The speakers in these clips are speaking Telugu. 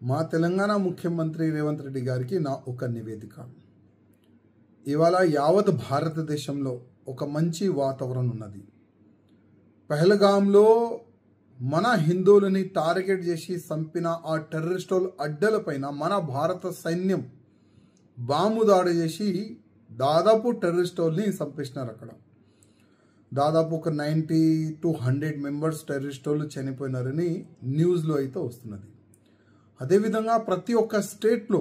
మా తెలంగాణ ముఖ్యమంత్రి రేవంత్ రెడ్డి గారికి నా ఒక నివేదిక. ఇవాళ యావత్ భారతదేశంలో ఒక మంచి వాతావరణం ఉన్నది. పహల్గాంలో మన హిందువులని టార్గెట్ చేసి చంపిన ఆ టెర్రరిస్టుల అడ్డలపైన మన భారత సైన్యం బాంబు దాడి చేసి దాదాపు టెర్రరిస్టుల్ని చంపేసినారు. అక్కడ దాదాపు ఒక 90 to 100 మెంబర్స్ టెర్రరిస్టులు చనిపోయినారని న్యూస్లో అయితే వస్తున్నది. అదేవిధంగా ప్రతి ఒక్క స్టేట్లో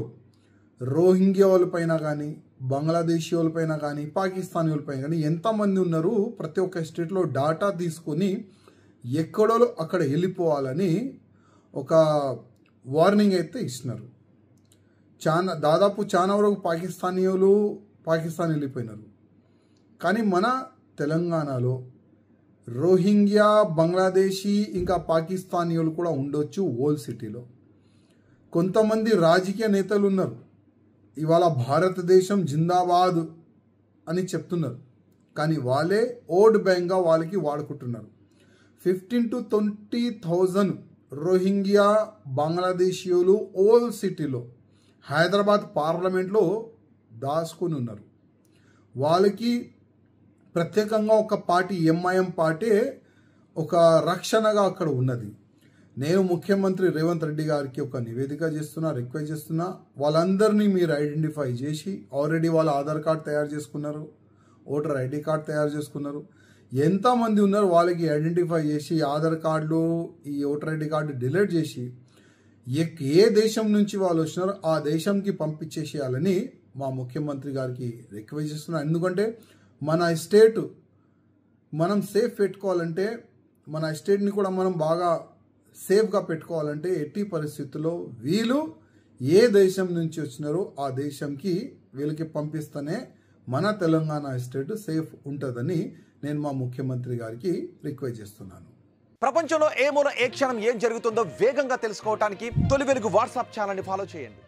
రోహింగ్యా వాళ్ళపైన కానీ, బంగ్లాదేశీ వాళ్ళపైన కానీ, పాకిస్తానీ వాళ్ళపైన కానీ ఎంతమంది ఉన్నారు ప్రతి ఒక్క స్టేట్లో డాటా తీసుకొని ఎక్కడో అక్కడ వెళ్ళిపోవాలని ఒక వార్నింగ్ అయితే ఇస్తున్నారు. దాదాపు చాలా వరకు పాకిస్తాన్ వెళ్ళిపోయినారు. కానీ మన తెలంగాణలో రోహింగ్యా, బంగ్లాదేశీ ఇంకా పాకిస్తానీయులు కూడా ఉండొచ్చు ఓల్డ్ సిటీలో. కొంతమంది రాజకీయ నేతలు ఉన్నారు, ఇవాళ భారతదేశం జిందాబాద్ అని చెప్తున్నారు. కానీ వాళ్ళే ఓట్ బ్యాంక్గా వాళ్ళకి వాడుకుంటున్నారు. 15 to 20,000 రోహింగ్యా, బంగ్లాదేశీయులు ఓల్డ్ సిటీలో హైదరాబాద్ పార్లమెంట్లో దాచుకొని ఉన్నారు. వాళ్ళకి ప్రత్యేకంగా ఒక పార్టీ, ఎంఐఎం పార్టీ ఒక రక్షణగా అక్కడ ఉన్నది. నేను ముఖ్యమంత్రి రేవంత్ రెడ్డి గారికి ఒక నివేదిక చేస్తున్నా, రిక్వెస్ట్ చేస్తున్నా, వాళ్ళందరినీ మీరు ఐడెంటిఫై చేసి, ఆల్రెడీ వాళ్ళ ఆధార్ కార్డ్ తయారు చేసుకున్నారు, ఓటర్ ఐడి కార్డ్ తయారు చేసుకున్నారు, ఎంతమంది ఉన్నారు వాళ్ళకి ఐడెంటిఫై చేసి ఆధార్ కార్డులు, ఈ ఓటర్ ఐడి కార్డు డిలీట్ చేసి ఏ దేశం నుంచి వాళ్ళు వచ్చినారో ఆ దేశంకి పంపించేసేయాలని మా ముఖ్యమంత్రి గారికి రిక్వెస్ట్ చేస్తున్నా. ఎందుకంటే మన స్టేట్ మనం సేఫ్ పెట్టుకోవాలంటే, మన స్టేట్ని కూడా మనం బాగా సేఫ్గా పెట్టుకోవాలంటే ఎట్టి పరిస్థితుల్లో వీళ్ళు ఏ దేశం నుంచి వచ్చినారో ఆ దేశంకి వీళ్ళకి పంపిస్తేనే మన తెలంగాణ స్టేట్ సేఫ్ ఉంటుందని నేను మా ముఖ్యమంత్రి గారికి రిక్వెస్ట్ చేస్తున్నాను. ప్రపంచంలో ఏ మూల ఏ క్షణం ఏం జరుగుతుందో వేగంగా తెలుసుకోవడానికి తొలి వెలుగు వాట్సాప్ ఛానల్ని ఫాలో చేయండి.